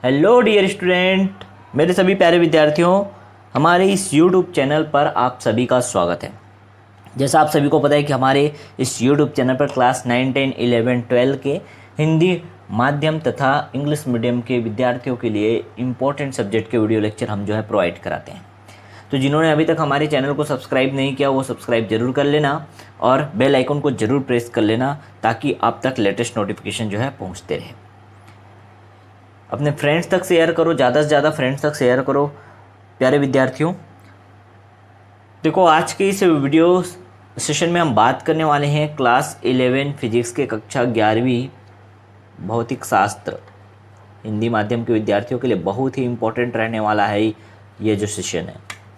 Hello dear student, मेरे सभी प्यारे विद्यार्थियों, हमारे इस YouTube चैनल पर आप सभी का स्वागत है। जैसा आप सभी को पता है कि हमारे इस YouTube चैनल पर क्लास 9, 10, 11, 12 के हिंदी माध्यम तथा इंग्लिश मीडियम के विद्यार्थियों के लिए इम्पोर्टेंट सब्जेक्ट के वीडियो लेक्चर हम जो है प्रोवाइड कराते हैं। तो जिन्होंने अभी तक हमारे चैनल को सब्सक्राइब नहीं किया वो सब्सक्राइब जरूर कर लेना और बेल आइकन को जरूर प्रेस कर लेना ताकि आप तक लेटेस्ट नोटिफिकेशन जो है पहुँचते रहे। अपने फ्रेंड्स तक शेयर करो, ज़्यादा से ज़्यादा फ्रेंड्स तक शेयर करो प्यारे विद्यार्थियों। देखो, आज के इस वीडियो सेशन में हम बात करने वाले हैं क्लास 11 फिजिक्स के कक्षा 11वीं भौतिक शास्त्र हिंदी माध्यम के विद्यार्थियों के लिए बहुत ही इम्पोर्टेंट रहने वाला है ये जो सेशन है।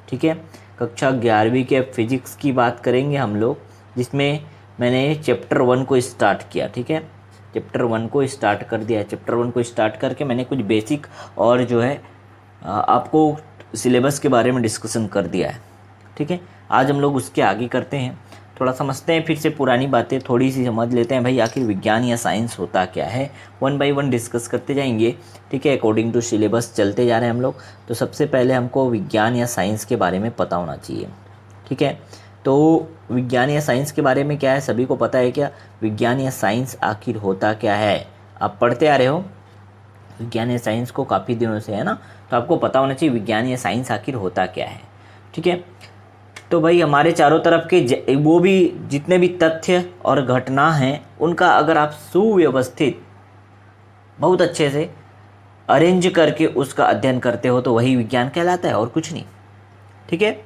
ठीक है, कक्षा 11वीं के फिजिक्स की बात करेंगे हम लोग, जिसमें मैंने चैप्टर 1 को स्टार्ट किया। ठीक है, चैप्टर 1 को स्टार्ट कर दिया है। चैप्टर 1 को स्टार्ट करके मैंने कुछ बेसिक और जो है आपको सिलेबस के बारे में डिस्कशन कर दिया है। ठीक है, आज हम लोग उसके आगे करते हैं, थोड़ा समझते हैं, फिर से पुरानी बातें थोड़ी सी समझ लेते हैं। भाई आखिर विज्ञान या साइंस होता क्या है, 1 बाय 1 डिस्कस करते जाएंगे। ठीक है, अकॉर्डिंग टू सिलेबस चलते जा रहे हैं हम लोग। तो सबसे पहले हमको विज्ञान या साइंस के बारे में पता होना चाहिए। ठीक है, तो विज्ञान या साइंस के बारे में क्या है, सभी को पता है क्या? विज्ञान या साइंस आखिर होता क्या है? आप पढ़ते आ रहे हो विज्ञान या साइंस को काफ़ी दिनों से, है ना? तो आपको पता होना चाहिए विज्ञान या साइंस आखिर होता क्या है। ठीक है, तो भाई हमारे चारों तरफ के वो भी जितने भी तथ्य और घटना हैं उनका अगर आप सुव्यवस्थित बहुत अच्छे से अरेंज करके उसका अध्ययन करते हो तो वही विज्ञान कहलाता है और कुछ नहीं। ठीक है,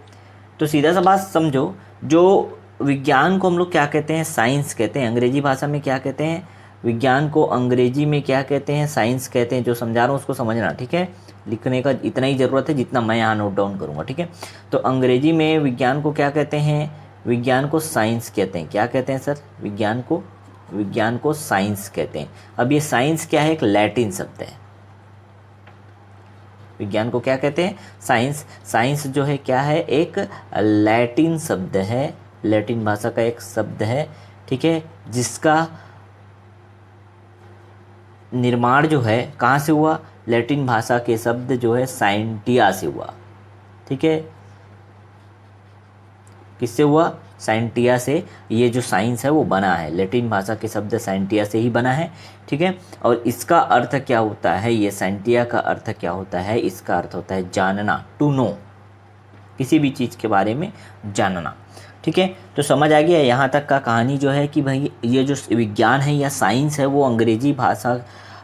तो सीधा सा बात समझो, जो विज्ञान को हम लोग क्या कहते हैं? साइंस कहते हैं। अंग्रेजी भाषा में क्या कहते हैं? विज्ञान को अंग्रेजी में क्या कहते हैं? साइंस कहते हैं। जो समझा रहा हूँ उसको समझना। ठीक है, लिखने का इतना ही ज़रूरत है जितना मैं यहाँ नोट डाउन करूँगा। ठीक है, तो अंग्रेजी में विज्ञान को क्या कहते हैं? विज्ञान को साइंस कहते हैं। क्या कहते हैं सर? विज्ञान को साइंस कहते हैं। अब ये साइंस क्या है? एक लैटिन शब्द है। विज्ञान को क्या कहते हैं? साइंस। साइंस जो है क्या है? एक लैटिन शब्द है, लैटिन भाषा का एक शब्द है। ठीक है, जिसका निर्माण जो है कहाँ से हुआ? लैटिन भाषा के शब्द जो है साइंटिया से हुआ। ठीक है, किससे हुआ? साइंटिया से ये जो साइंस है वो बना है। लैटिन भाषा के शब्द साइंटिया से ही बना है। ठीक है, और इसका अर्थ क्या होता है? ये साइंटिया का अर्थ क्या होता है? इसका अर्थ होता है जानना, टू नो, किसी भी चीज़ के बारे में जानना। ठीक है, तो समझ आ गया यहाँ तक का कहानी जो है कि भाई ये जो विज्ञान है या साइंस है वो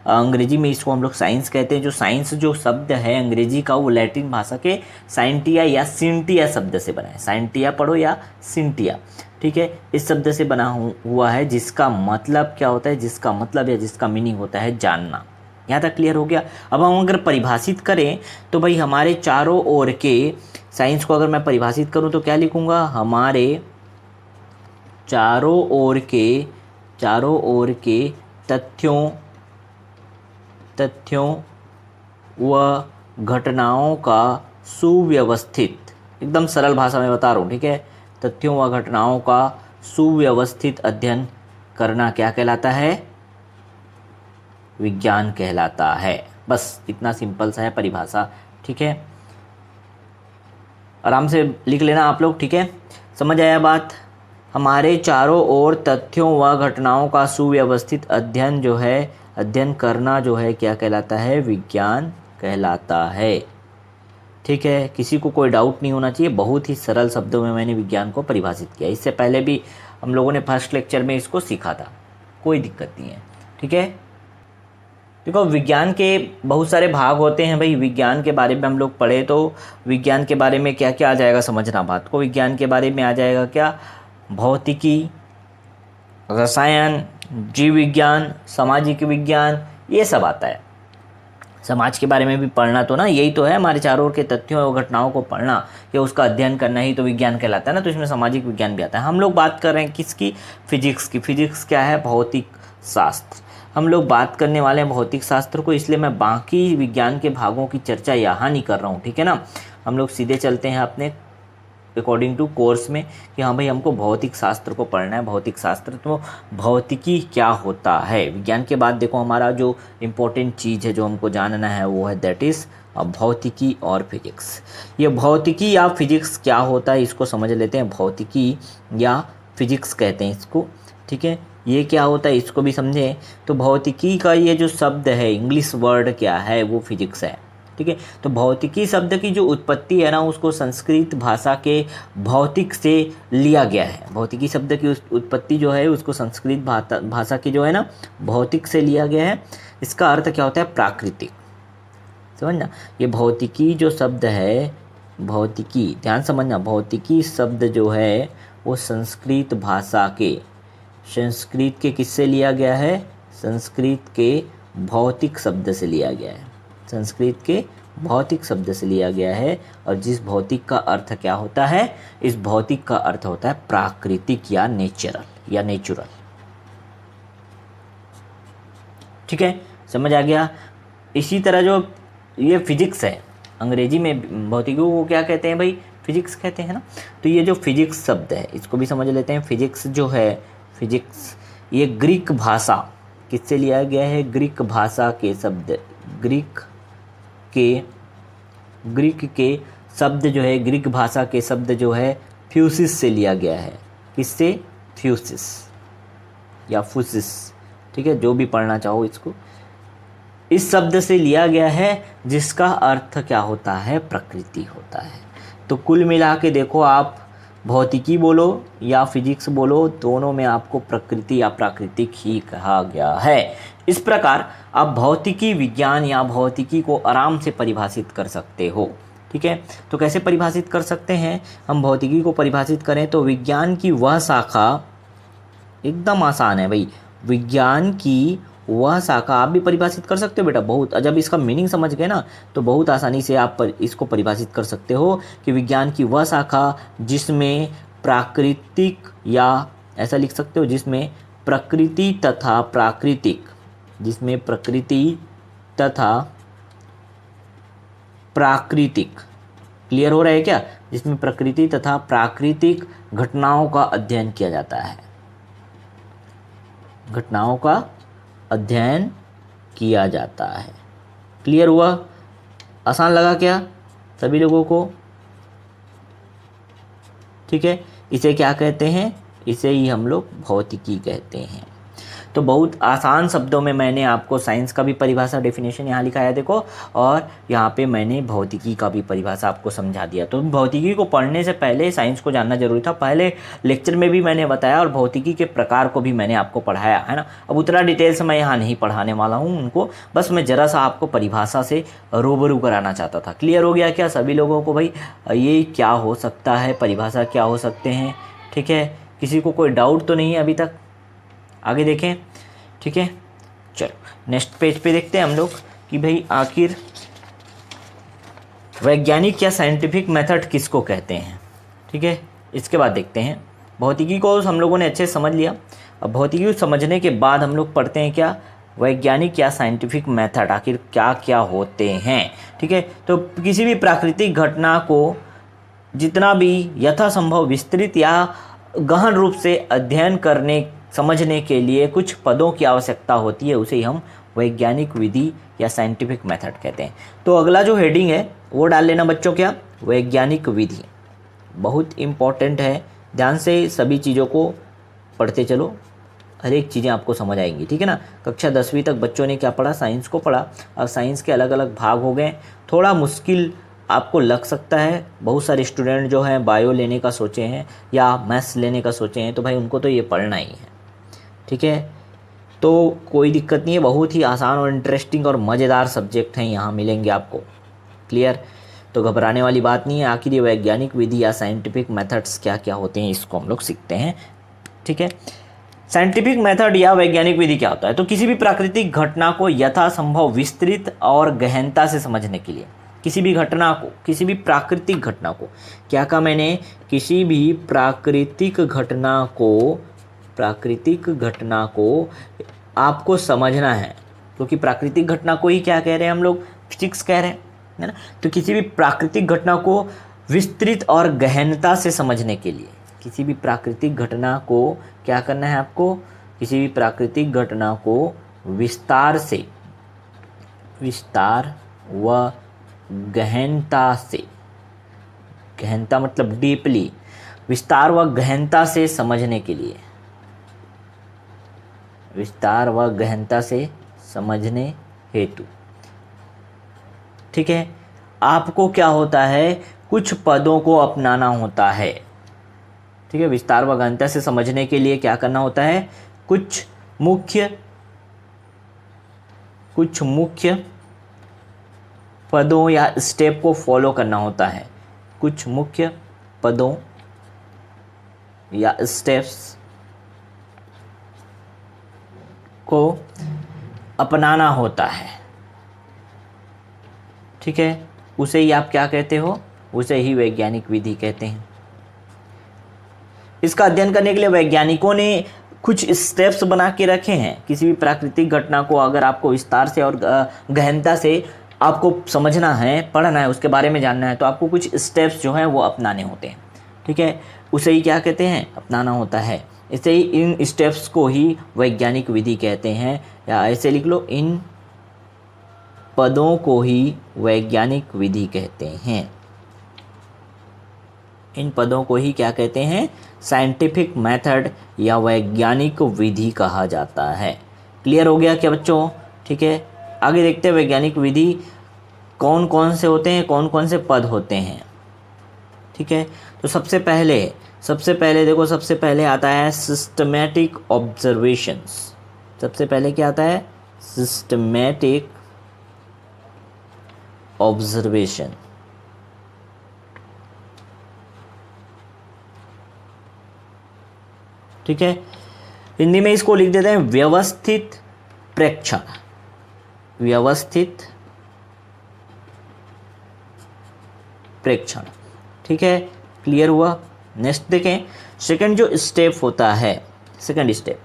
अंग्रेजी में इसको हम लोग साइंस कहते हैं। जो साइंस जो शब्द है अंग्रेजी का वो लैटिन भाषा के साइंटिया या सिंटिया शब्द से बना है। साइंटिया पढ़ो या सिंटिया। ठीक है, इस शब्द से बना हुआ है, जिसका मतलब क्या होता है? जिसका मतलब या जिसका मीनिंग होता है जानना। यहाँ तक क्लियर हो गया? अब हम अगर परिभाषित करें तो भाई हमारे चारों ओर के साइंस को अगर मैं परिभाषित करूँ तो क्या लिखूँगा? हमारे चारों ओर के तथ्यों व घटनाओं का सुव्यवस्थित, एकदम सरल भाषा में बता रहा हूँ। ठीक है, तथ्यों व घटनाओं का सुव्यवस्थित अध्ययन करना क्या कहलाता है? विज्ञान कहलाता है। बस इतना सिंपल सा है परिभाषा। ठीक है, आराम से लिख लेना आप लोग। ठीक है, समझ आया बात? हमारे चारों ओर तथ्यों व घटनाओं का सुव्यवस्थित अध्ययन करना जो है क्या कहलाता है? विज्ञान कहलाता है। ठीक है, किसी को कोई डाउट नहीं होना चाहिए। बहुत ही सरल शब्दों में मैंने विज्ञान को परिभाषित किया। इससे पहले भी हम लोगों ने फर्स्ट लेक्चर में इसको सीखा था, कोई दिक्कत नहीं है। ठीक है, देखो विज्ञान के बहुत सारे भाग होते हैं। भाई विज्ञान के बारे में हम लोग पढ़े तो विज्ञान के बारे में क्या क्या आ जाएगा? समझना बात को। विज्ञान के बारे में आ जाएगा क्या? भौतिकी, रसायन, जीव विज्ञान, सामाजिक विज्ञान, ये सब आता है। समाज के बारे में भी पढ़ना तो ना, यही तो है हमारे चारों ओर के तथ्यों और घटनाओं को पढ़ना या उसका अध्ययन करना ही तो विज्ञान कहलाता है ना। तो इसमें सामाजिक विज्ञान भी आता है। हम लोग बात कर रहे हैं किसकी? फिजिक्स की। फिजिक्स क्या है? भौतिक शास्त्र। हम लोग बात करने वाले हैं भौतिक शास्त्र को, इसलिए मैं बाकी विज्ञान के भागों की चर्चा यहाँ नहीं कर रहा हूँ। ठीक है ना, हम लोग सीधे चलते हैं अपने अकॉर्डिंग टू कोर्स में कि हाँ भाई हमको भौतिक शास्त्र को पढ़ना है, भौतिक शास्त्र। तो भौतिकी क्या होता है, विज्ञान के बाद देखो हमारा जो इम्पोर्टेंट चीज़ है जो हमको जानना है वो है दैट इज़ भौतिकी और फिजिक्स। ये भौतिकी या फिजिक्स क्या होता है इसको समझ लेते हैं। भौतिकी या फिजिक्स कहते हैं इसको, ठीक है। ये क्या होता है इसको भी समझें। तो भौतिकी का ये जो शब्द है, इंग्लिश वर्ड क्या है, वो फिजिक्स है, ठीक है। तो भौतिकी शब्द की जो उत्पत्ति है ना, उसको संस्कृत भाषा के भौतिक से लिया गया है। भौतिकी शब्द की उत्पत्ति जो है उसको संस्कृत भाषा की जो है ना भौतिक से लिया गया है। इसका अर्थ क्या होता है, प्राकृतिक, समझना। ये भौतिकी जो शब्द है, भौतिकी, ध्यान समझना, भौतिकी शब्द जो है वो संस्कृत भाषा के, संस्कृत के किससे लिया गया है, संस्कृत के भौतिक शब्द से लिया गया है, संस्कृत के भौतिक शब्द से लिया गया है। और जिस भौतिक का अर्थ क्या होता है, इस भौतिक का अर्थ होता है प्राकृतिक या नेचुरल, ठीक है, समझ आ गया। इसी तरह जो ये फिजिक्स है, अंग्रेजी में भौतिकी को क्या कहते हैं भाई, फिजिक्स कहते हैं ना। तो ये जो फिजिक्स शब्द है इसको भी समझ लेते हैं। फिजिक्स जो है, फिजिक्स ये ग्रीक भाषा किससे लिया गया है, ग्रीक भाषा के शब्द, ग्रीक के शब्द जो है, ग्रीक भाषा के शब्द जो है फ्यूसिस से लिया गया है। किससे, फ्यूसिस या फूसिस, ठीक है, जो भी पढ़ना चाहो इसको, इस शब्द से लिया गया है जिसका अर्थ क्या होता है, प्रकृति होता है। तो कुल मिला के देखो आप भौतिकी बोलो या फिजिक्स बोलो, दोनों में आपको प्रकृति या प्राकृतिक ही कहा गया है। इस प्रकार आप भौतिकी विज्ञान या भौतिकी को आराम से परिभाषित कर सकते हो, ठीक है। तो कैसे परिभाषित कर सकते हैं, हम भौतिकी को परिभाषित करें तो विज्ञान की वह शाखा, एकदम आसान है भाई, विज्ञान की वह शाखा, आप भी परिभाषित कर सकते हो बेटा, बहुत, जब इसका मीनिंग समझ गए ना तो बहुत आसानी से आप इसको परिभाषित कर सकते हो कि विज्ञान की वह शाखा जिसमें प्राकृतिक, या ऐसा लिख सकते हो जिसमें प्रकृति तथा प्राकृतिक, जिसमें प्रकृति तथा प्राकृतिक, क्लियर हो रहा है क्या, जिसमें प्रकृति तथा प्राकृतिक घटनाओं का अध्ययन किया जाता है, घटनाओं का अध्ययन किया जाता है। क्लियर हुआ, आसान लगा क्या सभी लोगों को, ठीक है। इसे क्या कहते हैं, इसे ही हम लोग भौतिकी कहते हैं। तो बहुत आसान शब्दों में मैंने आपको साइंस का भी परिभाषा, डेफिनेशन यहाँ लिखा है देखो, और यहाँ पे मैंने भौतिकी का भी परिभाषा आपको समझा दिया। तो भौतिकी को पढ़ने से पहले साइंस को जानना जरूरी था, पहले लेक्चर में भी मैंने बताया और भौतिकी के प्रकार को भी मैंने आपको पढ़ाया है ना। अब उतना डिटेल्स मैं यहाँ नहीं पढ़ाने वाला हूँ उनको, बस मैं ज़रा सा आपको परिभाषा से रूबरू कराना चाहता था। क्लियर हो गया क्या सभी लोगों को भाई, ये क्या हो सकता है, परिभाषा क्या हो सकते हैं, ठीक है। किसी को कोई डाउट तो नहीं है अभी तक, आगे देखें, ठीक है। चलो नेक्स्ट पेज पे देखते हैं हम लोग कि भाई आखिर वैज्ञानिक या साइंटिफिक मेथड किसको कहते हैं, ठीक है। इसके बाद देखते हैं, भौतिकी को हम लोगों ने अच्छे से समझ लिया। अब भौतिकी को समझने के बाद हम लोग पढ़ते हैं क्या, वैज्ञानिक या साइंटिफिक मेथड आखिर क्या क्या होते हैं, ठीक है। तो किसी भी प्राकृतिक घटना को जितना भी यथासंभव विस्तृत या गहन रूप से अध्ययन करने, समझने के लिए कुछ पदों की आवश्यकता होती है, उसे हम वैज्ञानिक विधि या साइंटिफिक मेथड कहते हैं। तो अगला जो हेडिंग है वो डाल लेना बच्चों, क्या, वैज्ञानिक विधि, बहुत इम्पॉर्टेंट है। ध्यान से सभी चीज़ों को पढ़ते चलो, हर एक चीज़ें आपको समझ आएंगी, ठीक है ना। कक्षा 10वीं तक बच्चों ने क्या पढ़ा, साइंस को पढ़ा। अब साइंस के अलग अलग भाग हो गए, थोड़ा मुश्किल आपको लग सकता है। बहुत सारे स्टूडेंट जो हैं बायो लेने का सोचे हैं या मैथ्स लेने का सोचे हैं, तो भाई उनको तो ये पढ़ना ही है, ठीक है। तो कोई दिक्कत नहीं है, बहुत ही आसान और इंटरेस्टिंग और मज़ेदार सब्जेक्ट हैं यहाँ मिलेंगे आपको, क्लियर। तो घबराने वाली बात नहीं है। आखिर ये वैज्ञानिक विधि या साइंटिफिक मेथड्स क्या क्या होते हैं इसको हम लोग सीखते हैं, ठीक है। साइंटिफिक मेथड या वैज्ञानिक विधि क्या होता है, तो किसी भी प्राकृतिक घटना को यथासंभव विस्तृत और गहनता से समझने के लिए, किसी भी घटना को, किसी भी प्राकृतिक घटना को, क्या कहा मैंने, किसी भी प्राकृतिक घटना को आपको समझना है, क्योंकि प्राकृतिक घटना को ही क्या कह रहे हैं हम लोग, फिजिक्स कह रहे हैं, है ना। तो किसी भी प्राकृतिक घटना को विस्तृत और गहनता से समझने के लिए। किसी भी प्राकृतिक घटना को क्या करना है आपको, किसी भी प्राकृतिक घटना को विस्तार से, विस्तार व गहनता से, गहनता मतलब डीपली, विस्तार व गहनता से समझने के लिए, विस्तार व गहनता से समझने हेतु। ठीक है, आपको क्या होता है, कुछ पदों को अपनाना होता है। ठीक है, विस्तार व गहनता से समझने के लिए क्या करना होता है, कुछ मुख्य पदों या स्टेप को फॉलो करना होता है। कुछ मुख्य पदों या स्टेप्स को अपनाना होता है। ठीक है, उसे ही आप क्या कहते हो, उसे ही वैज्ञानिक विधि कहते हैं। इसका अध्ययन करने के लिए वैज्ञानिकों ने कुछ स्टेप्स बना के रखे हैं। किसी भी प्राकृतिक घटना को अगर आपको विस्तार से और गहनता से आपको समझना है, पढ़ना है, उसके बारे में जानना है, तो आपको कुछ स्टेप्स जो हैं वो अपनाने होते हैं। ठीक है, उसे ही क्या कहते हैं, अपनाना होता है। इसे ही, इन स्टेप्स को ही वैज्ञानिक विधि कहते हैं, या ऐसे लिख लो, इन पदों को ही वैज्ञानिक विधि कहते हैं। इन पदों को ही क्या कहते हैं, साइंटिफिक मेथड या वैज्ञानिक विधि कहा जाता है। क्लियर हो गया क्या बच्चों? ठीक है, आगे देखते हैं वैज्ञानिक विधि कौन कौन से होते हैं, कौन कौन से पद होते हैं। ठीक है, तो सबसे पहले देखो, सबसे पहले आता है सिस्टमैटिक ऑब्जर्वेशंस। सबसे पहले क्या आता है, सिस्टमैटिक ऑब्जर्वेशन। ठीक है, हिंदी में इसको लिख देते हैं व्यवस्थित प्रेक्षण। व्यवस्थित प्रेक्षण। ठीक है, क्लियर हुआ? नेक्स्ट देखें, सेकंड जो स्टेप होता है, सेकंड स्टेप,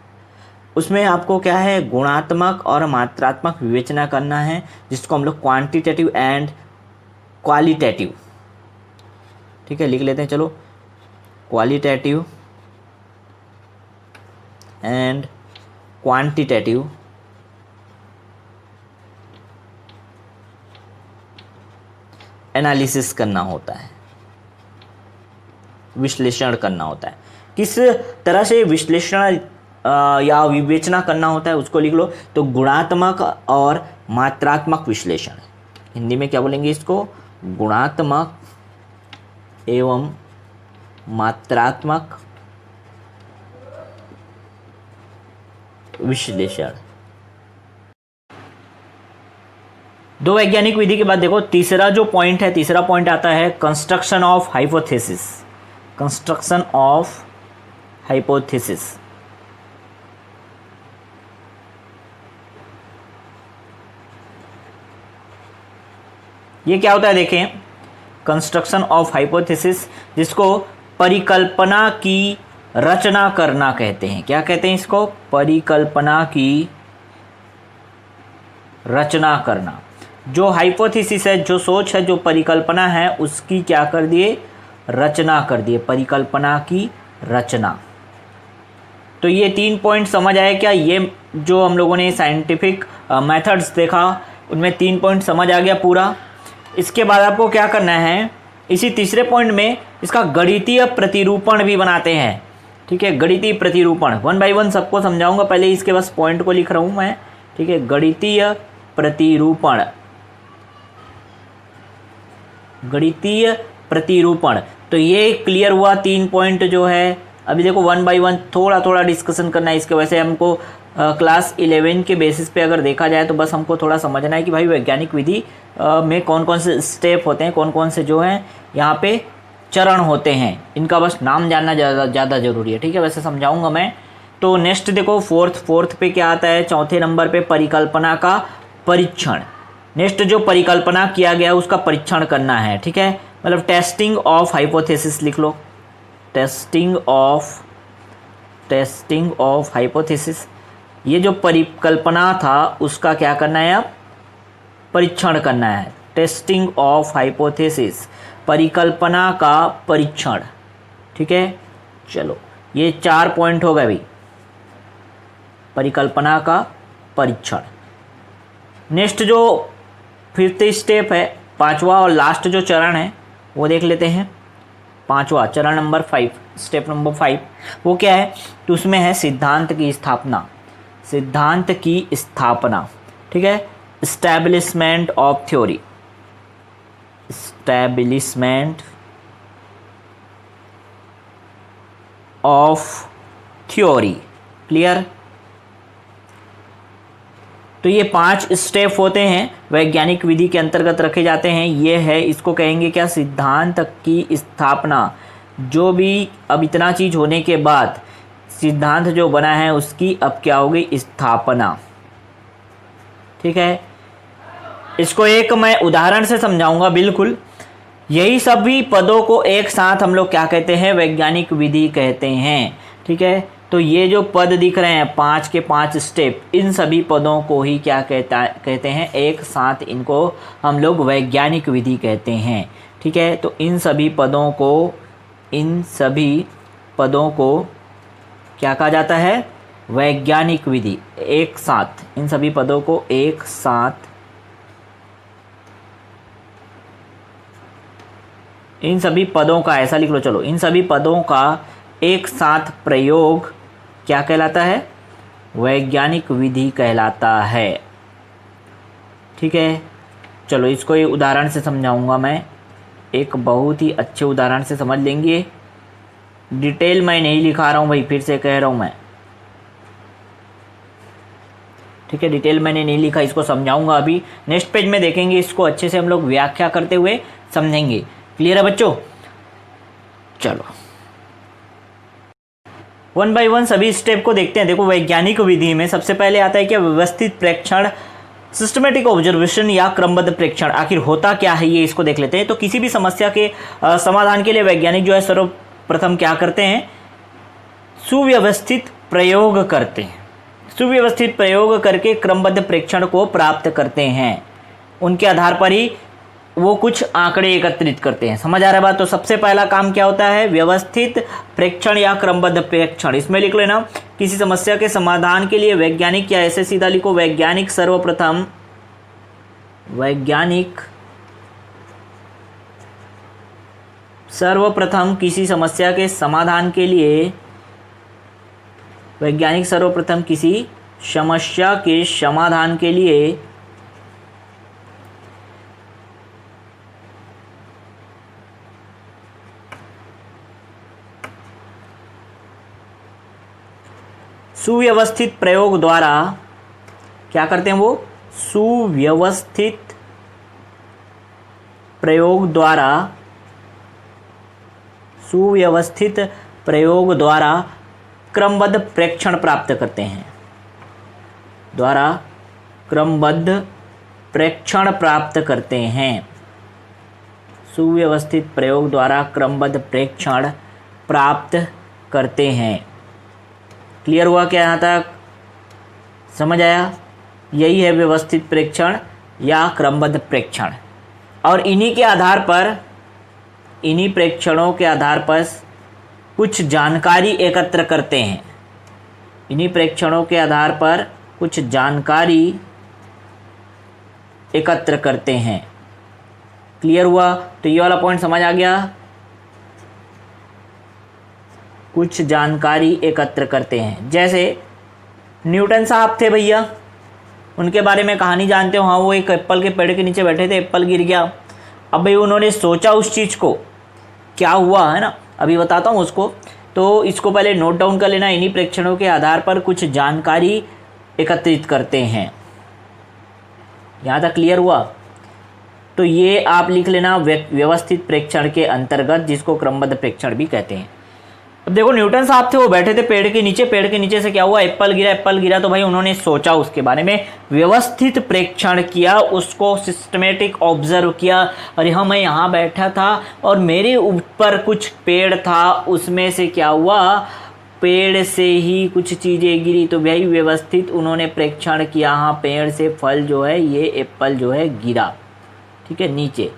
उसमें आपको क्या है, गुणात्मक और मात्रात्मक विवेचना करना है, जिसको हम लोग क्वांटिटेटिव एंड क्वालिटेटिव, ठीक है, लिख लेते हैं। चलो, क्वालिटेटिव एंड क्वांटिटेटिव एनालिसिस करना होता है, विश्लेषण करना होता है। किस तरह से विश्लेषण या विवेचना करना होता है उसको लिख लो, तो गुणात्मक और मात्रात्मक विश्लेषण। हिंदी में क्या बोलेंगे इसको, गुणात्मक एवं मात्रात्मक विश्लेषण। दो वैज्ञानिक विधि के बाद देखो तीसरा जो पॉइंट है, तीसरा पॉइंट आता है construction of hypothesis. Construction of hypothesis. ये क्या होता है देखें, कंस्ट्रक्शन ऑफ हाइपोथेसिस, जिसको परिकल्पना की रचना करना कहते हैं। क्या कहते हैं इसको, परिकल्पना की रचना करना। जो हाइपोथेसिस है, जो सोच है, जो परिकल्पना है, उसकी क्या कर दिए, रचना कर दिए, परिकल्पना की रचना। तो ये 3 पॉइंट समझ आए क्या? ये जो हम लोगों ने साइंटिफिक मेथड्स देखा, उनमें 3 पॉइंट समझ आ गया पूरा। इसके बाद आपको क्या करना है, इसी तीसरे पॉइंट में इसका गणितीय प्रतिरूपण भी बनाते हैं। ठीक है, गणितीय प्रतिरूपण 1 बाय 1 सबको समझाऊंगा, पहले इसके बस पॉइंट को लिख रहा हूं मैं। ठीक है, गणितीय प्रतिरूपण। गणितीय प्रतिरूपण, तो ये क्लियर हुआ 3 पॉइंट जो है। अभी देखो 1 बाय 1 थोड़ा थोड़ा डिस्कशन करना है इसके। वैसे हमको क्लास 11 के बेसिस पे अगर देखा जाए तो बस हमको थोड़ा समझना है कि भाई वैज्ञानिक विधि में कौन कौन से स्टेप होते हैं, कौन कौन से जो हैं यहाँ पे चरण होते हैं, इनका बस नाम जानना ज़्यादा ज़रूरी है। ठीक है, वैसे समझाऊंगा मैं। तो नेक्स्ट देखो फोर्थ पे क्या आता है, चौथे नंबर पे परिकल्पना का परीक्षण। नेक्स्ट जो परिकल्पना किया गया उसका परीक्षण करना है। ठीक है, मतलब टेस्टिंग ऑफ हाइपोथेसिस लिख लो, टेस्टिंग ऑफ हाइपोथेसिस। ये जो परिकल्पना था उसका क्या करना है, अब परीक्षण करना है, टेस्टिंग ऑफ हाइपोथेसिस। परिकल्पना का परीक्षण। ठीक है, चलो ये 4 पॉइंट हो गए भाई, परिकल्पना का परीक्षण। नेक्स्ट जो 5th स्टेप है, 5वां और लास्ट जो चरण है वो देख लेते हैं। 5वां चरण नंबर 5, स्टेप नंबर 5 वो क्या है, तो उसमें है सिद्धांत की स्थापना। सिद्धांत की स्थापना, ठीक है, establishment of theory, establishment of theory. Clear. तो ये 5 स्टेप होते हैं, वैज्ञानिक विधि के अंतर्गत रखे जाते हैं। ये है, इसको कहेंगे क्या, सिद्धांत की स्थापना। जो भी अब इतना चीज होने के बाद सिद्धांत जो बना है उसकी अब क्या होगी, स्थापना। ठीक है, इसको एक मैं उदाहरण से समझाऊंगा। बिल्कुल यही सभी पदों को एक साथ हम लोग क्या कहते हैं, वैज्ञानिक विधि कहते हैं। ठीक है, तो ये जो पद दिख रहे हैं 5 के 5 स्टेप, इन सभी पदों को ही क्या कहते हैं, एक साथ इनको हम लोग वैज्ञानिक विधि कहते हैं। ठीक है, तो इन सभी पदों को क्या कहा जाता है, वैज्ञानिक विधि। एक साथ इन सभी पदों को एक साथ, इन सभी पदों का, ऐसा लिख लो, चलो, इन सभी पदों का एक साथ प्रयोग क्या कहलाता है, वैज्ञानिक विधि कहलाता है। ठीक है, चलो इसको एक उदाहरण से समझाऊंगा मैं, एक बहुत ही अच्छे उदाहरण से समझ लेंगे। डिटेल मैं नहीं लिखा रहा हूँ भाई, फिर से कह रहा हूँ मैं। ठीक है, डिटेल मैंने नहीं लिखा, इसको समझाऊंगा अभी। नेक्स्ट पेज में देखेंगे, इसको अच्छे से हम लोग व्याख्या करते हुए समझेंगे। क्लियर है बच्चों। चलो 1 बाय 1 सभी स्टेप को देखते हैं। देखो वैज्ञानिक विधि में सबसे पहले आता है क्या, व्यवस्थित प्रेक्षण, सिस्टमेटिक ऑब्जर्वेशन या क्रमबद्ध प्रेक्षण। आखिर होता क्या है ये, इसको देख लेते हैं। तो किसी भी समस्या के समाधान के लिए वैज्ञानिक जो है सर्वप्रथम क्या करते हैं, सुव्यवस्थित प्रयोग करते हैं। सुव्यवस्थित प्रयोग करके क्रमबद्ध प्रेक्षण को प्राप्त करते हैं। उनके आधार पर ही वो कुछ आंकड़े एकत्रित करते हैं। समझ आ रहा है बात। तो सबसे पहला काम क्या होता है, व्यवस्थित प्रेक्षण या क्रमबद्ध प्रेक्षण। इसमें लिख लेना, किसी समस्या के समाधान के लिए वैज्ञानिक, या ऐसे सीधा लिखो, वैज्ञानिक सर्वप्रथम किसी समस्या के समाधान के लिए, वैज्ञानिक सर्वप्रथम किसी समस्या के समाधान के लिए सुव्यवस्थित प्रयोग द्वारा क्या करते हैं, वो सुव्यवस्थित प्रयोग द्वारा क्रमबद्ध प्रेक्षण प्राप्त करते हैं। सुव्यवस्थित प्रयोग द्वारा क्रमबद्ध प्रेक्षण प्राप्त करते हैं। क्लियर हुआ क्या यहाँ तक, समझ आया। यही है व्यवस्थित प्रेक्षण या क्रमबद्ध प्रेक्षण। और इन्हीं प्रेक्षणों के आधार पर कुछ जानकारी एकत्र करते हैं। इन्हीं प्रेक्षणों के आधार पर कुछ जानकारी एकत्र करते हैं। क्लियर हुआ। तो ये वाला पॉइंट समझ आ गया, कुछ जानकारी एकत्र करते हैं। जैसे न्यूटन साहब थे भैया, उनके बारे में कहानी जानते हो। हाँ, वो एक एप्पल के पेड़ के नीचे बैठे थे, एप्पल गिर गया। अब भाई उन्होंने सोचा उस चीज़ को, क्या हुआ है ना, अभी बताता हूँ उसको। तो इसको पहले नोट डाउन कर लेना। इन्हीं प्रेक्षणों के आधार पर कुछ जानकारी एकत्रित करते हैं। यहाँ तक क्लियर हुआ। तो ये आप लिख लेना, व्यवस्थित प्रेक्षण के अंतर्गत, जिसको क्रमबद्ध प्रेक्षण भी कहते हैं। अब देखो न्यूटन साहब थे, वो बैठे थे पेड़ के नीचे से क्या हुआ, एप्पल गिरा। तो भाई उन्होंने सोचा उसके बारे में, व्यवस्थित प्रेक्षण किया, उसको सिस्टमेटिक ऑब्जर्व किया। और यहाँ मैं यहाँ बैठा था और मेरे ऊपर कुछ पेड़ था, उसमें से क्या हुआ, पेड़ से ही कुछ चीज़ें गिरी। तो भाई व्यवस्थित उन्होंने प्रेक्षण किया, हाँ पेड़ से फल जो है, ये एप्पल जो है गिरा, ठीक है, नीचे।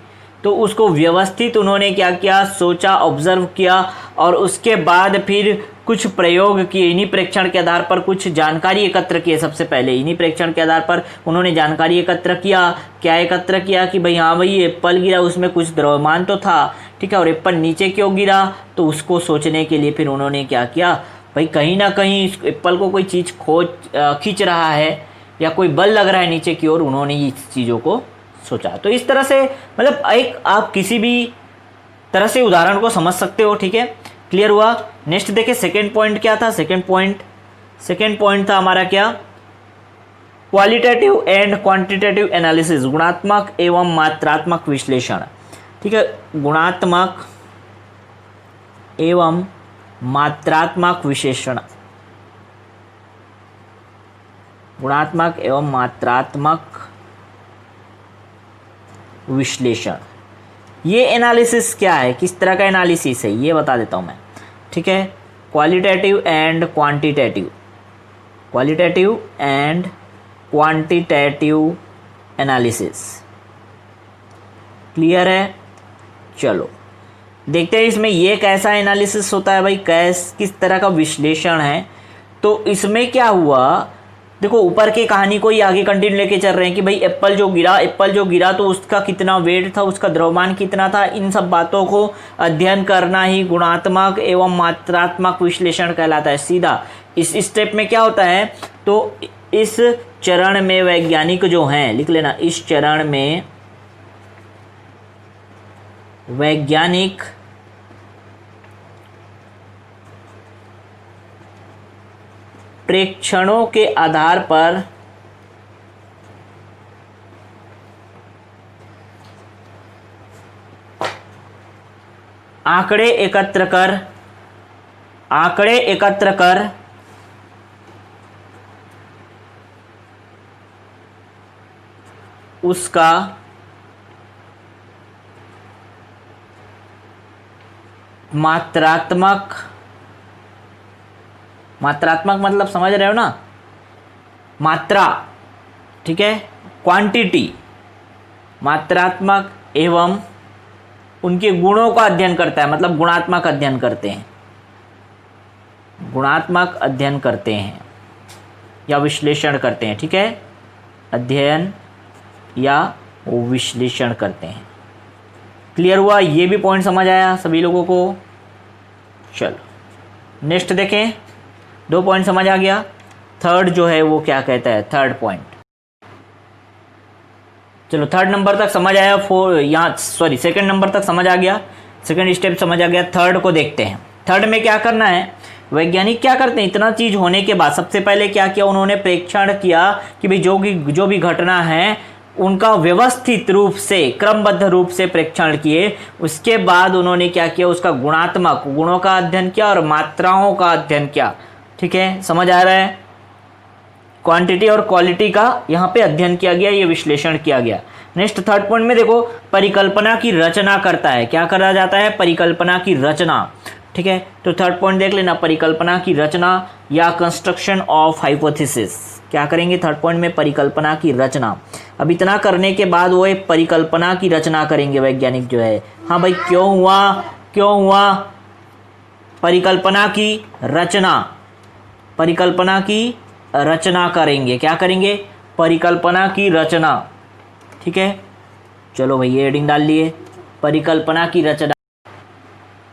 तो उसको व्यवस्थित उन्होंने क्या किया, सोचा, ऑब्जर्व किया और उसके बाद फिर कुछ प्रयोग किए। इन्हीं प्रेक्षण के आधार पर कुछ जानकारी एकत्र किए। सबसे पहले इन्हीं प्रेक्षण के आधार पर उन्होंने जानकारी एकत्र किया। क्या एकत्र किया कि भाई हाँ भाई एप्पल गिरा, उसमें कुछ द्रव्यमान तो था, ठीक है, और एप्पल नीचे क्यों गिरा, तो उसको सोचने के लिए फिर उन्होंने क्या किया, भाई कहीं ना कहीं एप्पल को कोई चीज़ खींच रहा है या कोई बल लग रहा है नीचे की ओर, उन्होंने इस चीज़ों को सोचा। तो इस तरह से मतलब एक आप किसी भी तरह से उदाहरण को समझ सकते हो, ठीक है, क्लियर हुआ। नेक्स्ट देखिए सेकंड पॉइंट क्या था। सेकंड पॉइंट था हमारा क्या, क्वालिटेटिव एंड क्वांटिटेटिव एनालिसिस, गुणात्मक एवं मात्रात्मक विश्लेषण, ठीक है, गुणात्मक एवं मात्रात्मक विश्लेषण, गुणात्मक एवं मात्रात्मक विश्लेषण। ये एनालिसिस क्या है, किस तरह का एनालिसिस है ये बता देता हूं मैं, ठीक है। Qualitative and quantitative, qualitative and quantitative analysis, clear है। चलो देखते हैं इसमें ये कैसा एनालिसिस होता है भाई, किस तरह का विश्लेषण है। तो इसमें क्या हुआ, देखो ऊपर की कहानी को ही आगे कंटिन्यू लेके चल रहे हैं कि भाई एप्पल जो गिरा तो उसका कितना वेट था, उसका द्रव्यमान कितना था, इन सब बातों को अध्ययन करना ही गुणात्मक एवं मात्रात्मक विश्लेषण कहलाता है। सीधा इस स्टेप में क्या होता है, तो इस चरण में वैज्ञानिक जो हैं, लिख लेना, इस चरण में वैज्ञानिक प्रेक्षणों के आधार पर आंकड़े एकत्र कर उसका मात्रात्मक मतलब समझ रहे हो ना, मात्रा, ठीक है, क्वांटिटी, मात्रात्मक एवं उनके गुणों का अध्ययन करता है, मतलब गुणात्मक अध्ययन करते हैं, गुणात्मक अध्ययन करते हैं या विश्लेषण करते हैं, ठीक है, अध्ययन या विश्लेषण करते हैं। क्लियर हुआ, ये भी पॉइंट समझ आया सभी लोगों को। चलो नेक्स्ट देखें, 2 पॉइंट समझ आ गया। थर्ड जो है वो क्या कहता है, थर्ड पॉइंट, चलो थर्ड नंबर तक समझ आया, सेकंड नंबर तक समझ आ गया, सेकंड स्टेप समझ आ गया। थर्ड को देखते हैं। थर्ड में क्या करना है, वैज्ञानिक क्या करते हैं, इतना चीज होने के बाद सबसे पहले क्या किया, उन्होंने प्रेक्षण किया कि भाई जो भी घटना है उनका व्यवस्थित रूप से, क्रमबद्ध रूप से प्रेक्षण किए। उसके बाद उन्होंने क्या किया, उसका गुणात्मक, गुणों का अध्ययन किया और मात्राओं का अध्ययन किया, ठीक है, समझ आ रहा है। क्वांटिटी और क्वालिटी का यहाँ पे अध्ययन किया गया, ये विश्लेषण किया गया। नेक्स्ट थर्ड पॉइंट में देखो, परिकल्पना की रचना करता है। क्या करा जाता है, परिकल्पना की रचना, ठीक है। तो थर्ड पॉइंट देख लेना, परिकल्पना की रचना या कंस्ट्रक्शन ऑफ हाइपोथेसिस। क्या करेंगे थर्ड पॉइंट में, परिकल्पना की रचना। अब इतना करने के बाद वो एक परिकल्पना की रचना करेंगे वैज्ञानिक जो है। हाँ भाई क्यों हुआ, परिकल्पना की रचना करेंगे। क्या करेंगे, परिकल्पना की रचना, ठीक है। चलो भाई ये हेडिंग डाल लिए, परिकल्पना की रचना।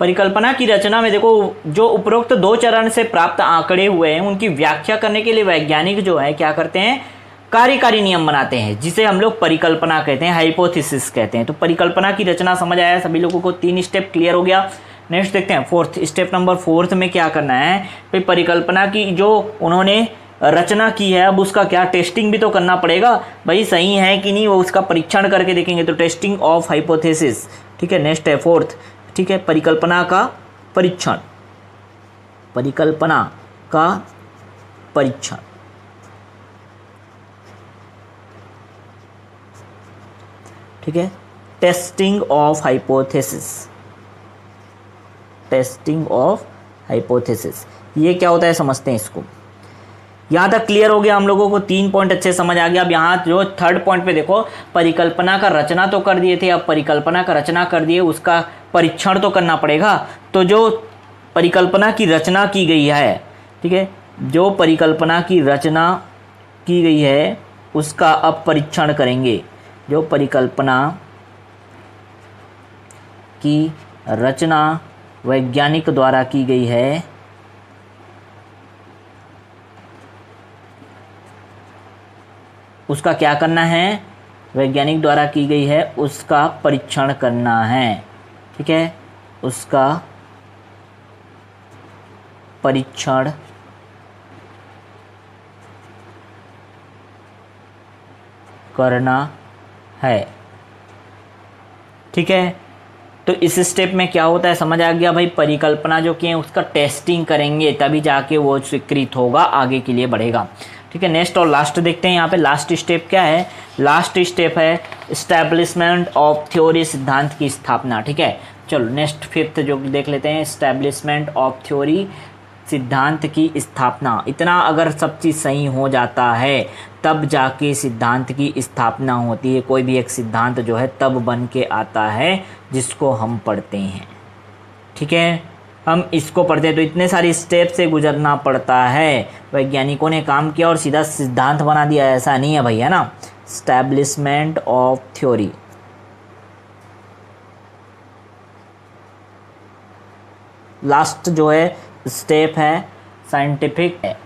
परिकल्पना की रचना में देखो, जो उपरोक्त 2 चरण से प्राप्त आंकड़े हुए हैं उनकी व्याख्या करने के लिए वैज्ञानिक जो है क्या करते हैं, कार्यकारी नियम बनाते हैं, जिसे हम लोग परिकल्पना कहते हैं, हाइपोथेसिस कहते हैं। तो परिकल्पना की रचना समझ आया सभी लोगों को, 3 स्टेप क्लियर हो गया। नेक्स्ट देखते हैं फोर्थ स्टेप, नंबर 4 में क्या करना है, भाई परिकल्पना की जो उन्होंने रचना की है, अब उसका क्या टेस्टिंग भी तो करना पड़ेगा, भाई सही है कि नहीं, वो उसका परीक्षण करके देखेंगे। तो टेस्टिंग ऑफ हाइपोथेसिस, ठीक है। नेक्स्ट है फोर्थ, ठीक है, परिकल्पना का परीक्षण, परिकल्पना का परीक्षण, ठीक है। Testing of hypothesis, testing of hypothesis, ये क्या होता है समझते हैं इसको। यहाँ तक क्लियर हो गया हम लोगों को, 3 पॉइंट अच्छे समझ आ गया। अब यहाँ जो थर्ड पॉइंट पे देखो, परिकल्पना का रचना तो कर दिए थे, अब परिकल्पना का रचना कर दिए, उसका परीक्षण तो करना पड़ेगा। तो जो परिकल्पना की रचना की गई है, ठीक है, जो परिकल्पना की रचना की गई है उसका अब परीक्षण करेंगे। जो परिकल्पना की रचना वैज्ञानिक द्वारा की गई है उसका क्या करना है, वैज्ञानिक द्वारा की गई है उसका परीक्षण करना है, ठीक है, उसका परीक्षण करना है, ठीक है। तो इस स्टेप में क्या होता है समझ आ गया भाई, परिकल्पना जो की है उसका टेस्टिंग करेंगे तभी जाके वो स्वीकृत होगा, आगे के लिए बढ़ेगा, ठीक है। नेक्स्ट और लास्ट देखते हैं, यहाँ पे लास्ट स्टेप क्या है, लास्ट स्टेप है एस्टैब्लिशमेंट ऑफ थ्योरी, सिद्धांत की स्थापना, ठीक है। चलो नेक्स्ट फिफ्थ जो देख लेते हैं, एस्टैब्लिशमेंट ऑफ थ्योरी, सिद्धांत की स्थापना। इतना अगर सब चीज़ सही हो जाता है तब जाके सिद्धांत की स्थापना होती है। कोई भी एक सिद्धांत जो है तब बन के आता है जिसको हम पढ़ते हैं, ठीक है, हम इसको पढ़ते हैं। तो इतने सारे स्टेप से गुजरना पड़ता है। वैज्ञानिकों ने काम किया और सीधा सिद्धांत बना दिया, ऐसा नहीं है भैया ना। एस्टैब्लिशमेंट ऑफ थ्योरी, लास्ट जो है स्टेप है साइंटिफिक है।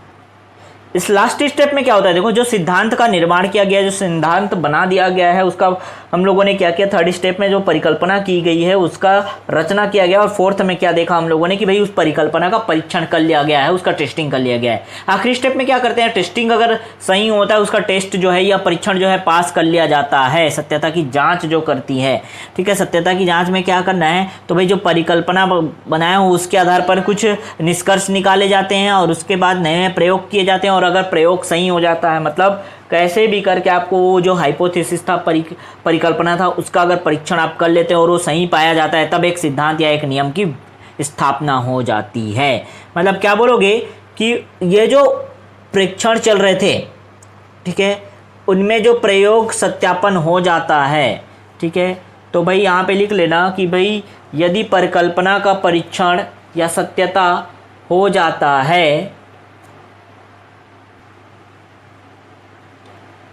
इस लास्ट स्टेप में क्या होता है, देखो जो सिद्धांत का निर्माण किया गया है, जो सिद्धांत बना दिया गया है, उसका हम लोगों ने क्या किया, थर्ड स्टेप में जो परिकल्पना की गई है उसका रचना किया गया, और फोर्थ में क्या देखा हम लोगों ने कि भाई उस परिकल्पना का परीक्षण कर लिया गया है, उसका टेस्टिंग कर लिया गया है। आखिरी स्टेप में क्या करते हैं, टेस्टिंग अगर सही होता है उसका टेस्ट जो है या परीक्षण जो है पास कर लिया जाता है, सत्यता की जाँच जो करती है, ठीक है। सत्यता की जाँच में क्या करना है, तो भाई जो परिकल्पना बनाया हो उसके आधार पर कुछ निष्कर्ष निकाले जाते हैं और उसके बाद नए प्रयोग किए जाते हैं, और अगर प्रयोग सही हो जाता है, मतलब कैसे भी करके आपको वो जो हाइपोथेसिस था, परिकल्पना था, उसका अगर परीक्षण आप कर लेते हैं और वो सही पाया जाता है, तब एक सिद्धांत या एक नियम की स्थापना हो जाती है। मतलब क्या बोलोगे कि ये जो परीक्षण चल रहे थे, ठीक है, उनमें जो प्रयोग सत्यापन हो जाता है, ठीक है, तो भाई यहाँ पे लिख लेना कि भाई यदि परिकल्पना का परीक्षण या सत्यता हो जाता है,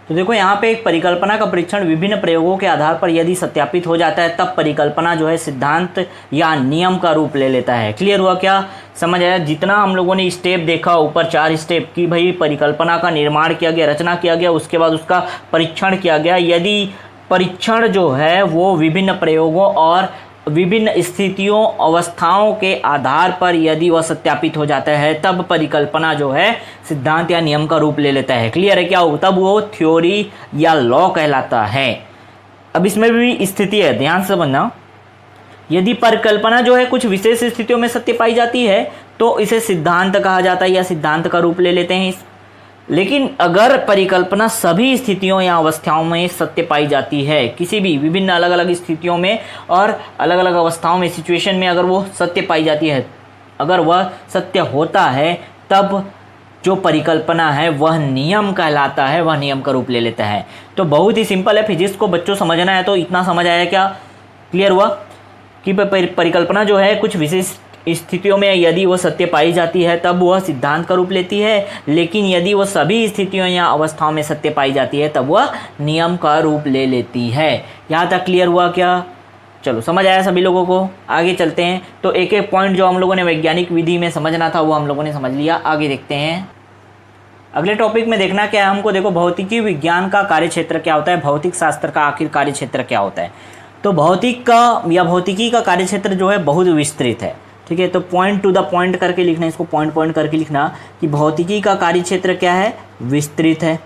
तो देखो यहाँ पे एक परिकल्पना का परीक्षण विभिन्न प्रयोगों के आधार पर यदि सत्यापित हो जाता है, तब परिकल्पना जो है सिद्धांत या नियम का रूप ले लेता है। क्लियर हुआ क्या, समझ आया। जितना हम लोगों ने स्टेप देखा ऊपर 4 स्टेप की, भाई परिकल्पना का निर्माण किया गया, रचना किया गया, उसके बाद उसका परीक्षण किया गया। यदि परीक्षण जो है वो विभिन्न प्रयोगों और विभिन्न स्थितियों अवस्थाओं के आधार पर यदि वह सत्यापित हो जाता है, तब परिकल्पना जो है सिद्धांत या नियम का रूप ले लेता है। क्लियर है क्या, तब वो थ्योरी या लॉ कहलाता है। अब इसमें भी स्थिति है, ध्यान से समझना। यदि परिकल्पना जो है कुछ विशेष स्थितियों में सत्य पाई जाती है तो इसे सिद्धांत कहा जाता है या सिद्धांत का रूप ले लेते हैं। लेकिन अगर परिकल्पना सभी स्थितियों या अवस्थाओं में सत्य पाई जाती है, किसी भी विभिन्न अलग अलग स्थितियों में और अलग अलग अवस्थाओं में, सिचुएशन में अगर वो सत्य पाई जाती है, अगर वह सत्य होता है, तब जो परिकल्पना है वह नियम कहलाता है, वह नियम का रूप ले लेता है। तो बहुत ही सिंपल है, फिजिक्स को बच्चों समझना है तो इतना समझ आया क्या, क्लियर हुआ कि परिकल्पना जो है कुछ विशेष स्थितियों में यदि वो सत्य पाई जाती है तब वह सिद्धांत का रूप लेती है, लेकिन यदि वो सभी स्थितियों या अवस्थाओं में सत्य पाई जाती है तब वह नियम का रूप ले लेती है। यहाँ तक क्लियर हुआ क्या, चलो समझ आया सभी लोगों को। आगे चलते हैं, तो एक एक पॉइंट जो हम लोगों ने वैज्ञानिक विधि में समझना था वो हम लोगों ने समझ लिया। आगे देखते हैं, अगले टॉपिक में देखना क्या है हमको। देखो भौतिकी विज्ञान का कार्यक्षेत्र क्या होता है, भौतिक शास्त्र का आखिर कार्यक्षेत्र क्या होता है। तो भौतिक का या भौतिकी का कार्यक्षेत्र जो है बहुत विस्तृत है, ठीक है। तो पॉइंट टू द पॉइंट करके लिखना, इसको पॉइंट पॉइंट करके लिखना कि भौतिकी का कार्यक्षेत्र क्या है, विस्तृत है।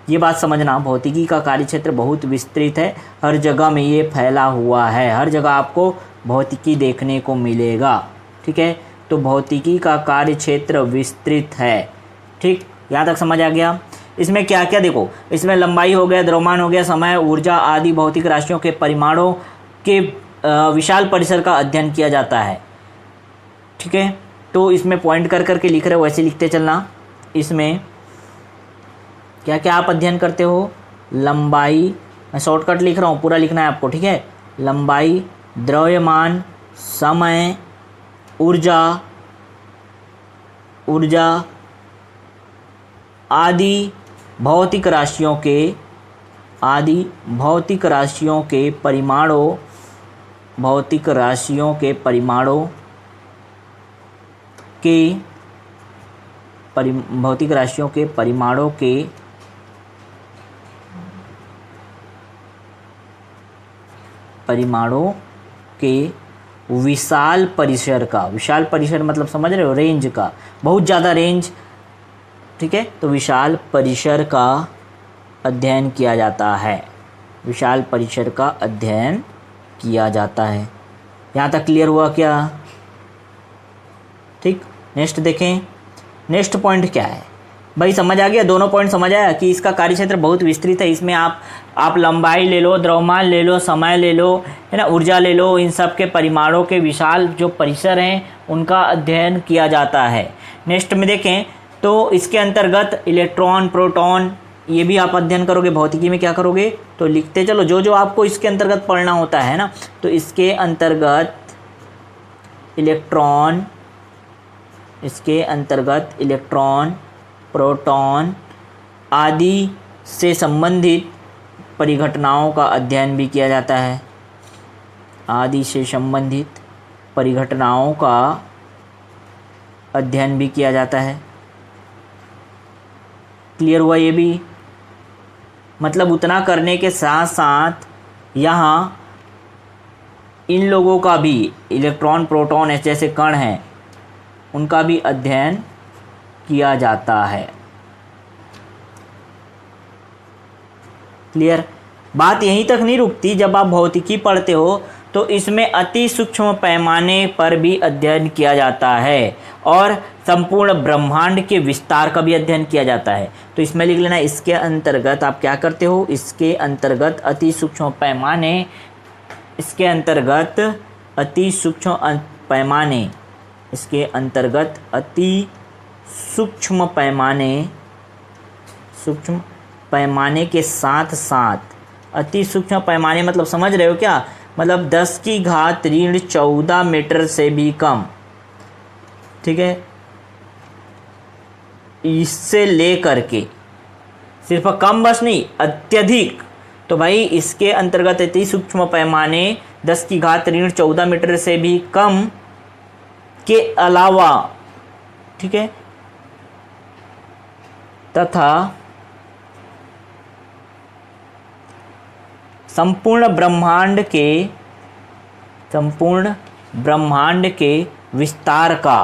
ये बात समझना, भौतिकी का कार्यक्षेत्र बहुत विस्तृत है, हर जगह में ये फैला हुआ है, हर जगह आपको भौतिकी देखने को मिलेगा, ठीक है। तो भौतिकी का कार्यक्षेत्र विस्तृत है, ठीक, यहाँ तक समझ आ गया। इसमें क्या क्या देखो, इसमें लंबाई हो गया, द्रव्यमान हो गया, समय, ऊर्जा आदि भौतिक राशियों के परिमाणों के विशाल परिसर का अध्ययन किया जाता है, ठीक है। तो इसमें पॉइंट कर करके लिख रहे हो, वैसे लिखते चलना। इसमें क्या क्या आप अध्ययन करते हो? लंबाई, मैं शॉर्टकट लिख रहा हूँ, पूरा लिखना है आपको, ठीक है। लंबाई, द्रव्यमान, समय, ऊर्जा आदि भौतिक राशियों के परिमाणों के विशाल परिसर मतलब समझ रहे हो, रेंज का, बहुत ज़्यादा रेंज, ठीक है। तो विशाल परिसर का अध्ययन किया जाता है। यहाँ तक क्लियर हुआ क्या? ठीक। नेक्स्ट देखें, नेक्स्ट पॉइंट क्या है भाई, समझ आ गया? दोनों पॉइंट समझ आया कि इसका कार्यक्षेत्र बहुत विस्तृत है। इसमें आप लंबाई ले लो, द्रव्यमान ले लो, समय ले लो, है ना, ऊर्जा ले लो, इन सब के परिमाणों के विशाल जो परिसर हैं उनका अध्ययन किया जाता है। नेक्स्ट में देखें तो इसके अंतर्गत इलेक्ट्रॉन, प्रोटॉन, ये भी आप अध्ययन करोगे। भौतिकी में क्या करोगे तो लिखते चलो जो आपको इसके अंतर्गत पढ़ना होता है ना। तो इसके अंतर्गत इलेक्ट्रॉन, प्रोटॉन आदि से संबंधित परिघटनाओं का अध्ययन भी किया जाता है। क्लियर हुआ ये भी? मतलब उतना करने के साथ साथ यहाँ इन लोगों का भी, इलेक्ट्रॉन, प्रोटॉन जैसे कण हैं, उनका भी अध्ययन किया जाता है। क्लियर? बात यहीं तक नहीं रुकती। जब आप भौतिकी पढ़ते हो तो इसमें अति सूक्ष्म पैमाने पर भी अध्ययन किया जाता है और संपूर्ण ब्रह्मांड के विस्तार का भी अध्ययन किया जाता है। तो इसमें लिख लेना, इसके अंतर्गत आप क्या करते हो, इसके अंतर्गत अति सूक्ष्म पैमाने के साथ साथ, अति सूक्ष्म पैमाने मतलब समझ रहे हो क्या? मतलब 10⁻14 मीटर से भी कम, ठीक है। इससे लेकर के सिर्फ कम बस नहीं, अत्यधिक। तो भाई इसके अंतर्गत अति सूक्ष्म पैमाने 10⁻14 मीटर से भी कम के अलावा, ठीक है, तथा संपूर्ण ब्रह्मांड के विस्तार का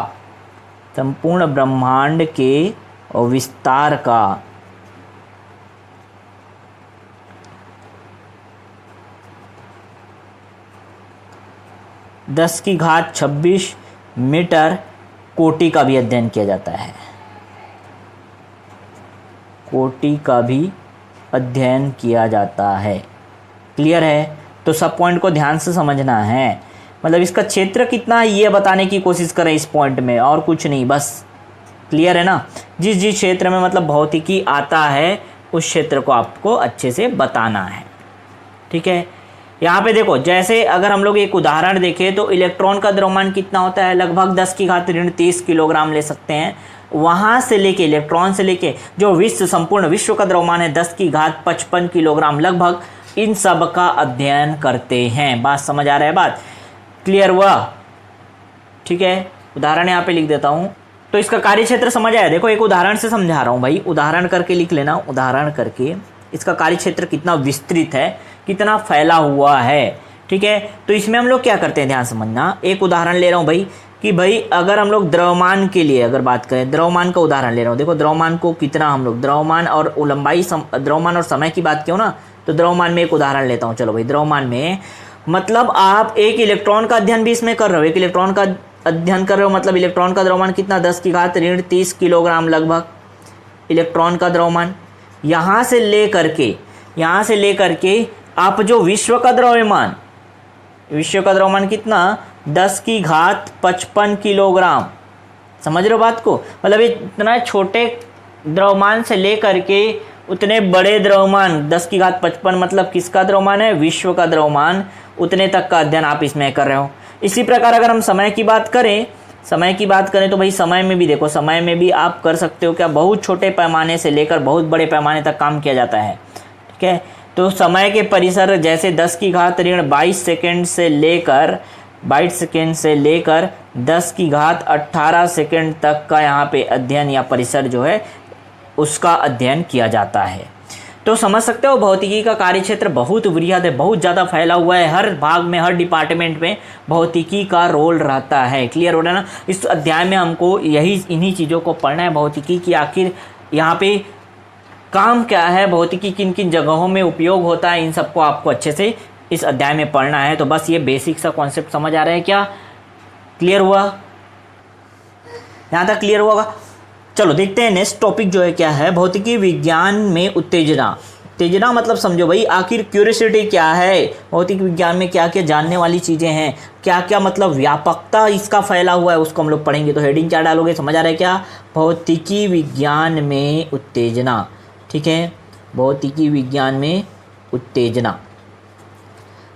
10⁻26 मीटर कोटि का भी अध्ययन किया जाता है। क्लियर है? तो सब पॉइंट को ध्यान से समझना है। मतलब इसका क्षेत्र कितना है ये बताने की कोशिश करें इस पॉइंट में, और कुछ नहीं, बस। क्लियर है ना? जिस क्षेत्र में मतलब भौतिकी आता है उस क्षेत्र को आपको अच्छे से बताना है, ठीक है। यहाँ पे देखो, जैसे अगर हम लोग एक उदाहरण देखें तो इलेक्ट्रॉन का द्रव्यमान कितना होता है, लगभग 10⁻30 किलोग्राम ले सकते हैं। वहाँ से लेके, इलेक्ट्रॉन से लेके जो संपूर्ण विश्व का द्रव्यमान है 10⁻55 किलोग्राम लगभग, इन सब का अध्ययन करते हैं। बात समझ आ रहा है? बात क्लियर हुआ? ठीक है, उदाहरण यहाँ पे लिख देता हूँ। तो इसका कार्यक्षेत्र समझ आया? देखो एक उदाहरण से समझा रहा हूँ भाई, उदाहरण करके लिख लेना। उदाहरण करके इसका कार्यक्षेत्र कितना विस्तृत है, कितना फैला हुआ है, ठीक है। तो इसमें हम लोग क्या करते हैं, ध्यान समझना। एक उदाहरण ले रहा हूँ भाई कि भाई अगर हम लोग द्रव्यमान के लिए अगर बात करें, द्रव्यमान का उदाहरण ले रहा हूँ। देखो द्रव्यमान को कितना हम लोग, द्रव्यमान और लंबाई, द्रव्यमान और समय की बात क्यों ना, तो द्रव्यमान में एक उदाहरण लेता हूँ। चलो भाई, द्रव्यमान में मतलब आप एक इलेक्ट्रॉन का अध्ययन भी इसमें कर रहे हो, एक इलेक्ट्रॉन का अध्ययन कर रहे हो, मतलब इलेक्ट्रॉन का द्रव्यमान कितना, 10⁻30 किलोग्राम लगभग इलेक्ट्रॉन का द्रव्यमान। यहाँ से लेकर के आप जो विश्व का द्रव्यमान कितना, 10⁻55 किलोग्राम। समझ रहे हो बात को? मतलब इतना छोटे द्रव्यमान से लेकर के उतने बड़े द्रव्यमान 10⁵55 मतलब किसका द्रव्यमान है? विश्व का द्रव्यमान, उतने तक का अध्ययन आप इसमें कर रहे हो। इसी प्रकार अगर हम समय की बात करें तो भाई समय में भी देखो, समय में भी आप कर सकते हो क्या, बहुत छोटे पैमाने से लेकर बहुत बड़े पैमाने तक काम किया जाता है। ठीक है, तो समय के परिसर जैसे 10⁻22 सेकेंड से लेकर 10⁻18 सेकेंड तक का यहाँ पे अध्ययन या परिसर जो है उसका अध्ययन किया जाता है। तो समझ सकते हो भौतिकी का कार्यक्षेत्र बहुत वृहद है, बहुत ज़्यादा फैला हुआ है। हर भाग में, हर डिपार्टमेंट में भौतिकी का रोल रहता है। क्लियर हो रहा है ना? इस अध्याय में हमको इन्हीं चीज़ों को पढ़ना है, भौतिकी की आखिर यहाँ पे काम क्या है, भौतिकी किन किन जगहों में उपयोग होता है, इन सबको आपको अच्छे से इस अध्याय में पढ़ना है। तो बस ये बेसिक सा कॉन्सेप्ट समझ आ रहा है क्या? क्लियर हुआ? यहाँ तक क्लियर हुआ? चलो देखते हैं नेक्स्ट टॉपिक जो है क्या है, भौतिकी विज्ञान में उत्तेजना। उत्तेजना मतलब समझो भाई, आखिर क्यूरियोसिटी क्या है, भौतिक विज्ञान में क्या क्या जानने वाली चीज़ें हैं, क्या क्या मतलब व्यापकता इसका फैला हुआ है, उसको हम लोग पढ़ेंगे। तो हेडिंग क्या डालोगे, समझ आ रहा है क्या? भौतिकी विज्ञान में उत्तेजना। ठीक है, भौतिकी विज्ञान में उत्तेजना।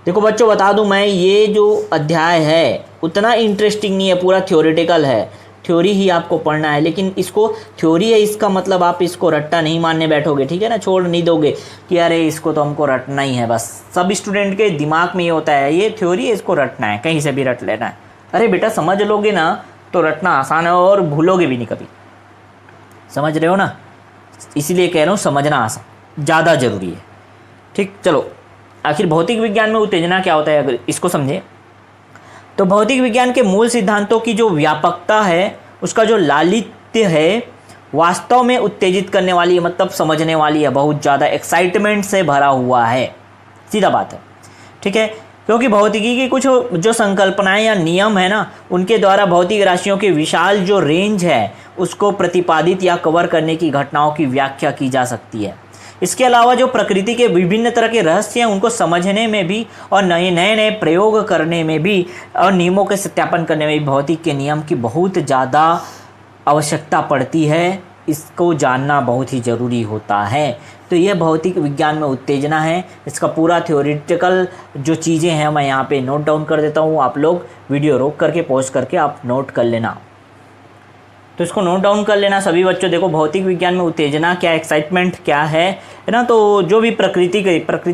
देखो बच्चों बता दूं मैं, ये जो अध्याय है उतना इंटरेस्टिंग नहीं है, पूरा थ्योरेटिकल है, थ्योरी ही आपको पढ़ना है। लेकिन इसको थ्योरी है, इसका मतलब आप इसको रट्टा नहीं मानने बैठोगे। ठीक है ना, छोड़ नहीं दोगे कि अरे इसको तो हमको रटना ही है। बस सब स्टूडेंट के दिमाग में ये होता है, ये थ्योरी है, इसको रटना है, कहीं से भी रट लेना है। अरे बेटा समझ लोगे ना तो रटना आसान है और भूलोगे भी नहीं कभी। समझ रहे हो ना? इसीलिए कह रहा हूँ समझना आसान ज़्यादा ज़रूरी है। ठीक, चलो आखिर भौतिक विज्ञान में उत्तेजना क्या होता है, अगर इसको समझे तो भौतिक विज्ञान के मूल सिद्धांतों की जो व्यापकता है, उसका जो लालित्य है, वास्तव में उत्तेजित करने वाली है, मतलब समझने वाली है, बहुत ज़्यादा एक्साइटमेंट से भरा हुआ है। सीधा बात है। ठीक है, क्योंकि भौतिकी की कुछ जो संकल्पनाएं या नियम है ना, उनके द्वारा भौतिक राशियों की विशाल जो रेंज है उसको प्रतिपादित या कवर करने की घटनाओं की व्याख्या की जा सकती है। इसके अलावा जो प्रकृति के विभिन्न तरह के रहस्य हैं उनको समझने में भी और नए नए प्रयोग करने में भी और नियमों के सत्यापन करने में भी भौतिक के नियम की बहुत ज़्यादा आवश्यकता पड़ती है। इसको जानना बहुत ही ज़रूरी होता है। तो यह भौतिक विज्ञान में उत्तेजना है। इसका पूरा थ्योरेटिकल जो चीज़ें हैं मैं यहाँ पे नोट डाउन कर देता हूँ, आप लोग वीडियो रोक करके पॉज करके आप नोट कर लेना। तो इसको नोट डाउन कर लेना सभी बच्चों। देखो भौतिक विज्ञान में उत्तेजना क्या, एक्साइटमेंट क्या है ना। तो जो भी प्रकृति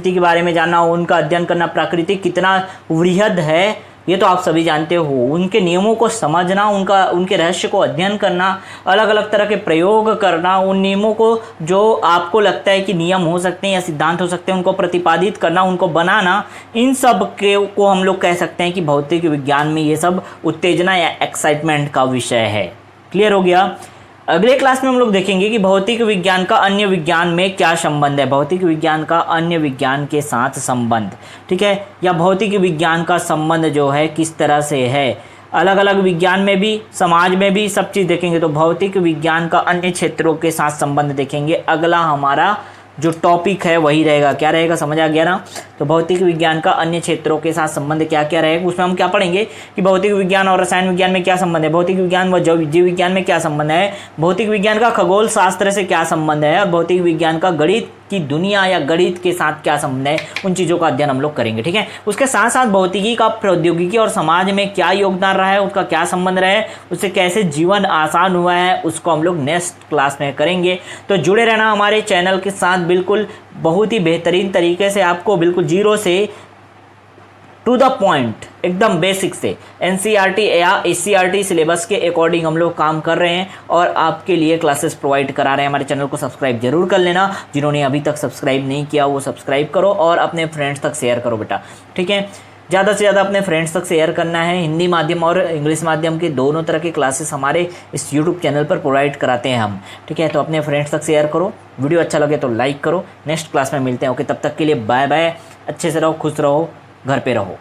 के बारे में जानना हो, उनका अध्ययन करना, प्रकृति कितना वृहद है ये तो आप सभी जानते हो। उनके नियमों को समझना, उनके रहस्य को अध्ययन करना, अलग अलग तरह के प्रयोग करना, उन नियमों को जो आपको लगता है कि नियम हो सकते हैं या सिद्धांत हो सकते हैं उनको प्रतिपादित करना, उनको बनाना, इन सब को हम लोग कह सकते हैं कि भौतिक विज्ञान में ये सब उत्तेजना या एक्साइटमेंट का विषय है। क्लियर हो गया? अगले क्लास में हम लोग देखेंगे कि भौतिक विज्ञान का अन्य विज्ञान में क्या संबंध है, भौतिक विज्ञान का अन्य विज्ञान के साथ संबंध। ठीक है, या भौतिक विज्ञान का संबंध जो है किस तरह से है, अलग अलग विज्ञान में भी, समाज में भी, सब चीज़ देखेंगे। तो भौतिक विज्ञान का अन्य क्षेत्रों के साथ संबंध देखेंगे। अगला हमारा जो टॉपिक है वही रहेगा। क्या रहेगा, समझ आ गया ना? तो भौतिक विज्ञान का अन्य क्षेत्रों के साथ संबंध क्या क्या रहेगा, उसमें हम क्या पढ़ेंगे कि भौतिक विज्ञान और रसायन विज्ञान में क्या संबंध है, भौतिक विज्ञान व जीव विज्ञान में क्या संबंध है, भौतिक विज्ञान का खगोल शास्त्र से क्या संबंध है, और भौतिक विज्ञान का गणित की दुनिया या गणित के साथ क्या संबंध है, उन चीज़ों का अध्ययन हम लोग करेंगे। ठीक है, उसके साथ साथ भौतिकी का प्रौद्योगिकी और समाज में क्या योगदान रहा है, उसका क्या संबंध रहा है, उससे कैसे जीवन आसान हुआ है, उसको हम लोग नेक्स्ट क्लास में करेंगे। तो जुड़े रहना हमारे चैनल के साथ। बिल्कुल बहुत ही बेहतरीन तरीके से आपको बिल्कुल जीरो से टू द पॉइंट, एकदम बेसिक से एनसीईआरटी या एससीईआरटी सिलेबस के अकॉर्डिंग हम लोग काम कर रहे हैं और आपके लिए क्लासेस प्रोवाइड करा रहे हैं। हमारे चैनल को सब्सक्राइब जरूर कर लेना। जिन्होंने अभी तक सब्सक्राइब नहीं किया वो सब्सक्राइब करो और अपने फ्रेंड्स तक शेयर करो बेटा। ठीक है, ज़्यादा से ज़्यादा अपने फ्रेंड्स तक शेयर करना है। हिंदी माध्यम और इंग्लिश माध्यम के दोनों तरह के क्लासेस हमारे इस यूट्यूब चैनल पर प्रोवाइड कराते हैं हम। ठीक है, तो अपने फ्रेंड्स तक शेयर करो। वीडियो अच्छा लगे तो लाइक करो। नेक्स्ट क्लास में मिलते हैं। ओके, तब तक के लिए बाय बाय। अच्छे से रहो, खुश रहो, घर पे रहो।